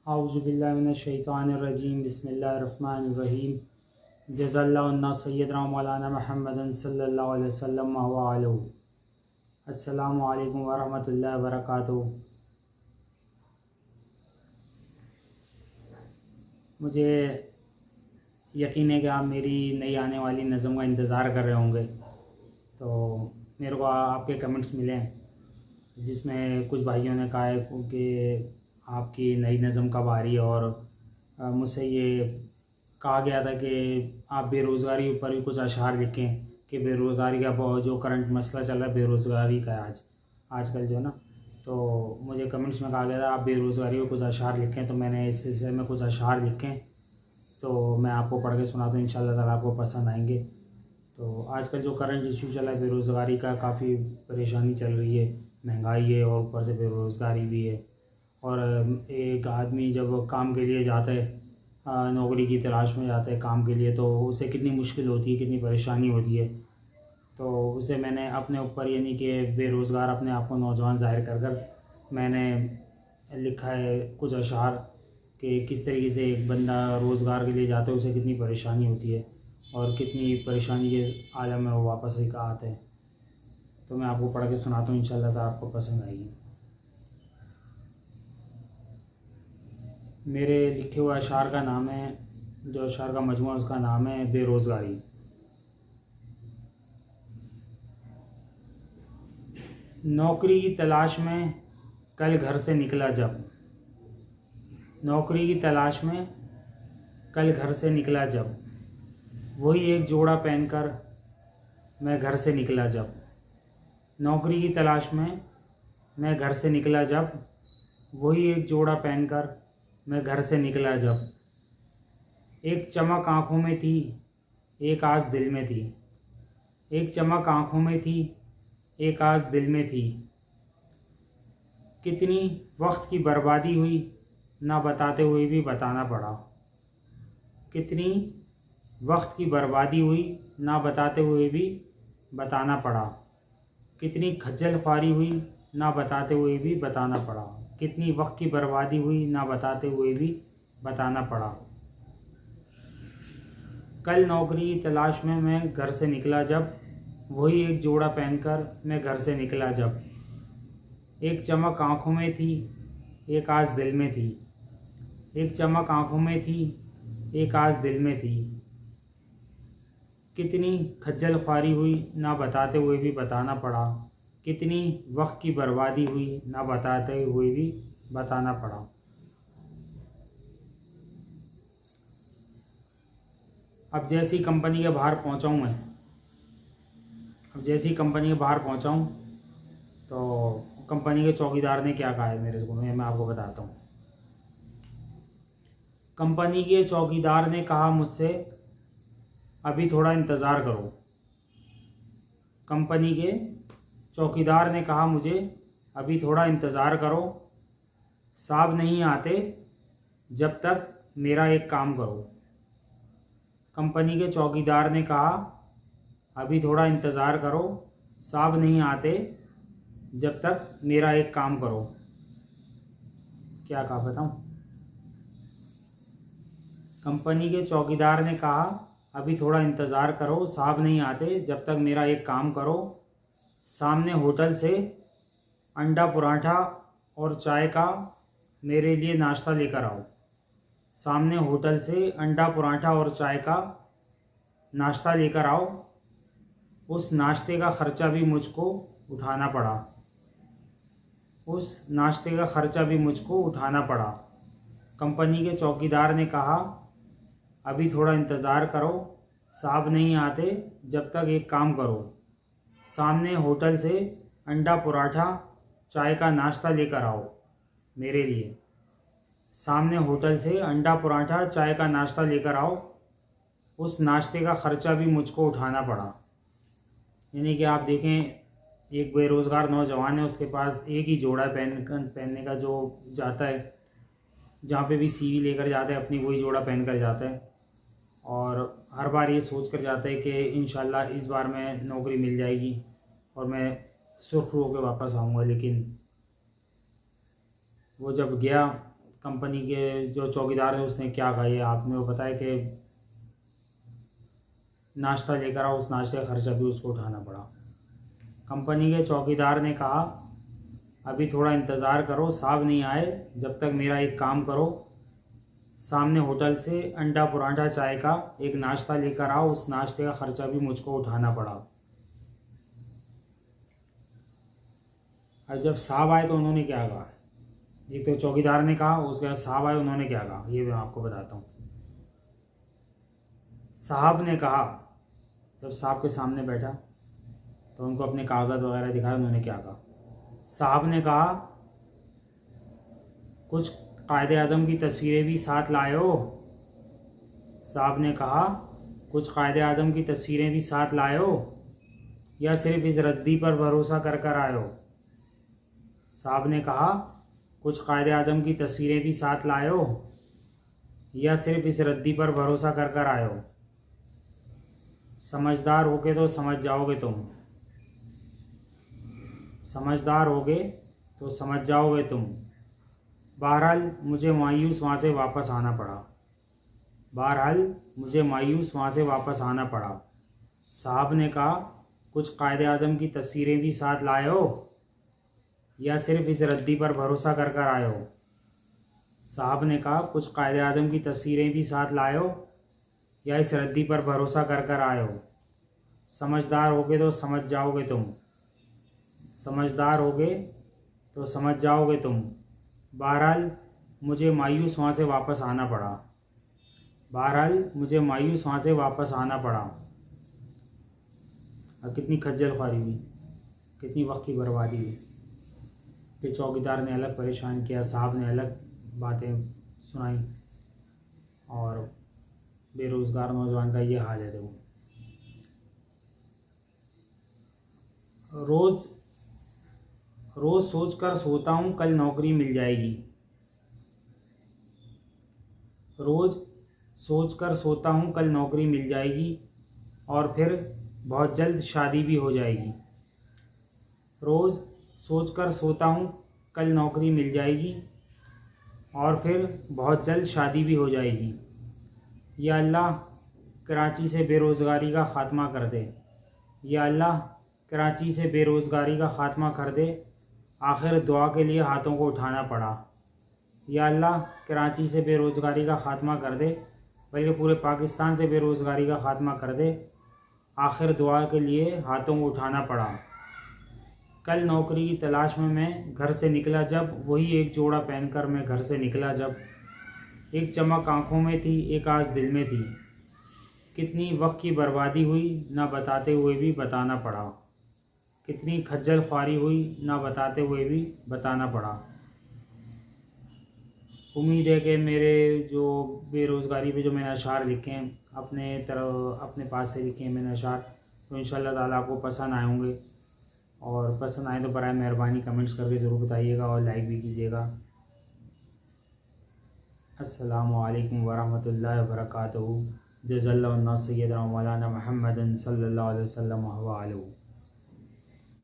औज़ुबिल्लाहि मिनश्शैतानिर्रजीम बिस्मिल्लाहिर्रहमानिर्रहीम जज़ल्लाहुन्ना सय्यदना मौलाना मुहम्मदन सल्लल्लाहु अलैहि वसल्लम व अलैहि। अस्सलामु अलैकुम व रहमतुल्लाहि व बरकातुहू। मुझे यकीन है कि आप मेरी नई आने वाली नज़म का इंतज़ार कर रहे होंगे। तो मेरे को आपके कमेंट्स मिले हैं जिसमें कुछ भाइयों ने कहा है कि आपकी नई नज़म कब आ रही है, और मुझसे ये कहा गया था कि आप बेरोज़गारी ऊपर भी कुछ अशआर लिखें कि बेरोज़गारी का जो करंट मसला चल रहा है बेरोज़गारी का आजकल जो है ना। तो मुझे कमेंट्स में कहा गया था आप बेरोज़गारी पर कुछ अशआर लिखें, तो मैंने इस सिलसिले में कुछ अशआर लिखें तो मैं आपको पढ़ के सुनाता हूँ। इंशाल्लाह ताला आपको पसंद आएंगे। तो आजकल जो करंट इशू चला है बेरोज़गारी का, काफ़ी परेशानी चल रही है, महंगाई है और ऊपर से बेरोज़गारी भी है। और एक आदमी जब काम के लिए जाता है, नौकरी की तलाश में जाता है काम के लिए, तो उसे कितनी मुश्किल होती है, कितनी परेशानी होती है। तो उसे मैंने अपने ऊपर यानी कि बेरोज़गार अपने आप को नौजवान ज़ाहिर कर कर मैंने लिखा है कुछ अशआर कि किस तरीके से एक बंदा रोज़गार के लिए जाता है, उसे कितनी परेशानी होती है और कितनी परेशानी के आलम में वो वापस ही आता है। तो मैं आपको पढ़ के सुनाता हूँ, इंशाल्लाह ताला आपको पसंद आएगी। मेरे लिखे हुए अशआर का नाम है, जो अशआर का मजमूआ उसका नाम है बेरोज़गारी। नौकरी की तलाश में कल घर से निकला जब, नौकरी की तलाश में कल घर से निकला जब, वही एक जोड़ा पहनकर मैं घर से निकला जब। नौकरी की तलाश में मैं घर से निकला जब, वही एक जोड़ा पहनकर मैं घर से निकला जब। एक चमक आँखों में थी, एक आस दिल में थी। एक चमक आँखों में थी, एक आस दिल में थी। कितनी वक्त की बर्बादी हुई ना बताते हुए भी बताना पड़ा। कितनी वक्त की बर्बादी हुई ना बताते हुए भी बताना पड़ा। कितनी खज्जल ख्वारी हुई ना बताते हुए भी बताना पड़ा। कितनी वक्त की बर्बादी हुई ना बताते हुए भी बताना पड़ा। कल नौकरी की तलाश में मैं घर से निकला जब, वही एक जोड़ा पहनकर मैं घर से निकला जब। एक चमक आँखों में थी, एक आस दिल में थी। एक चमक आँखों में थी, एक आस दिल में थी। कितनी खज्जल ख्वारी हुई ना बताते हुए भी बताना पड़ा। कितनी वक्त की बर्बादी हुई ना बताते हुए भी बताना पड़ा। अब जैसी कंपनी के बाहर पहुंचा हूं मैं, अब जैसी कंपनी के बाहर पहुंचा हूं तो कंपनी के चौकीदार ने क्या कहा है मेरे को, मैं आपको बताता हूं। कंपनी के चौकीदार ने कहा मुझसे अभी थोड़ा इंतज़ार करो। कंपनी के चौकीदार ने कहा मुझे अभी थोड़ा इंतज़ार करो, साहब नहीं आते जब तक मेरा एक काम करो। कंपनी के चौकीदार ने कहा अभी थोड़ा इंतज़ार करो, साहब नहीं आते जब तक मेरा एक काम करो। क्या कहा बताऊं? कंपनी के चौकीदार ने कहा अभी थोड़ा इंतज़ार करो, साहब नहीं आते जब तक मेरा एक काम करो। सामने होटल से अंडा पराठा और चाय का मेरे लिए नाश्ता लेकर आओ। सामने होटल से अंडा पराठा और चाय का नाश्ता लेकर आओ। उस नाश्ते का ख़र्चा भी मुझको उठाना पड़ा। उस नाश्ते का ख़र्चा भी मुझको उठाना पड़ा। कंपनी के चौकीदार ने कहा अभी थोड़ा इंतज़ार करो, साहब नहीं आते जब तक एक काम करो। सामने होटल से अंडा पराठा चाय का नाश्ता लेकर आओ मेरे लिए। सामने होटल से अंडा पराठा चाय का नाश्ता लेकर आओ। उस नाश्ते का ख़र्चा भी मुझको उठाना पड़ा। यानी कि आप देखें, एक बेरोज़गार नौजवान है, उसके पास एक ही जोड़ा पहनने का जो जाता है, जहाँ पे भी सीवी लेकर जाता है अपनी वही जोड़ा पहन कर जाता है, और हर बार ये सोच कर जाता है कि इंशाल्लाह इस बार मैं नौकरी मिल जाएगी और मैं सुरखरू होकर वापस आऊँगा। लेकिन वो जब गया कंपनी के जो चौकीदार है उसने क्या कहा, ये आपने को पता है कि नाश्ता लेकर आओ, उस नाश्ते का खर्चा भी उसको उठाना पड़ा। कंपनी के चौकीदार ने कहा अभी थोड़ा इंतज़ार करो, साहब नहीं आए जब तक मेरा एक काम करो, सामने होटल से अंडा पराठा चाय का एक नाश्ता लेकर आओ, उस नाश्ते का खर्चा भी मुझको उठाना पड़ा। और जब साहब आए तो उन्होंने क्या कहा, एक तो चौकीदार ने कहा, उसके बाद साहब आए उन्होंने क्या कहा, ये मैं आपको बताता हूँ। साहब ने कहा, जब साहब के सामने बैठा तो उनको अपने कागजात वगैरह दिखाए, उन्होंने क्या कहा। साहब ने कहा कुछ कायदे आज़म की तस्वीरें भी साथ लाए हो। साहब ने कहा कुछ कायदे आज़म की तस्वीरें भी साथ लाए हो या सिर्फ इस रद्दी पर भरोसा कर कर आए हो। साहब ने कहा कुछ कायदे आज़म की तस्वीरें भी साथ लाए हो या सिर्फ इस रद्दी पर भरोसा कर कर आए हो। समझदार होगे तो समझ जाओगे तुम, समझदार होगे तो समझ जाओगे तुम। बहरहाल मुझे मायूस वहाँ से वापस आना पड़ा, बहरहाल मुझे मायूस वहाँ से वापस आना पड़ा। साहब ने कहा कुछ कायदे आज़म की तस्वीरें भी साथ लाए हो या सिर्फ इस रद्दी पर भरोसा कर कर आए हो। साहब ने कहा कुछ कायदे आज़म की तस्वीरें भी साथ लाए हो या इस रद्दी पर भरोसा कर कर आए हो। समझदार होगे तो समझ जाओगे तुम, समझदार होगे तो समझ जाओगे तुम। बहरहाल मुझे मायूस वहाँ से वापस आना पड़ा, बहरहाल मुझे मायूस वहाँ से वापस आना पड़ा। और कितनी खज्जल ख्वारी हुई, कितनी वक्त की बर्बादी हुई कि चौकीदार ने अलग परेशान किया, साहब ने अलग बातें सुनाई और बेरोज़गार नौजवान का ये हाल है। देखो रोज़ रोज़ सोच कर सोता हूँ कल नौकरी मिल जाएगी, रोज़ सोच कर सोता हूँ कल नौकरी मिल जाएगी और फिर बहुत जल्द शादी भी हो जाएगी। रोज़ सोच कर सोता हूँ कल नौकरी मिल जाएगी और फिर बहुत जल्द शादी भी हो जाएगी। या अल्लाह कराची से बेरोज़गारी का ख़ात्मा कर दे, या अल्लाह कराची से बेरोज़गारी का ख़ात्मा कर दे। आखिर दुआ के लिए हाथों को उठाना पड़ा। या अल्लाह कराची से बेरोज़गारी का ख़ात्मा कर दे, बल्कि पूरे पाकिस्तान से बेरोज़गारी का ख़ात्मा कर दे। आखिर दुआ के लिए हाथों को उठाना पड़ा। कल नौकरी की तलाश में मैं घर से निकला जब, वही एक जोड़ा पहनकर मैं घर से निकला जब। एक चमक आँखों में थी, एक आस दिल में थी। कितनी वक्त की बर्बादी हुई ना बताते हुए भी बताना पड़ा, कितनी खज्जल ख्वारी हुई ना बताते हुए भी बताना पड़ा। उम्मीद है कि मेरे जो बेरोज़गारी पे जो मैंने अशार लिखे हैं, अपने तरह अपने पास से लिखे हैं मैंने अशार, तो इंशाअल्लाह ताला आपको पसंद आए होंगे। और पसंद आए तो बराए मेहरबानी कमेंट्स करके ज़रूर बताइएगा और लाइक भी कीजिएगा। अस्सलामु अलैकुम वरहमतुल्लाहि वबरकातुहू। जज़ल्लाहु सय्यदना मौलाना मुहम्मदन सल्लल्लाहु अलैहि वसल्लम व अलैहि।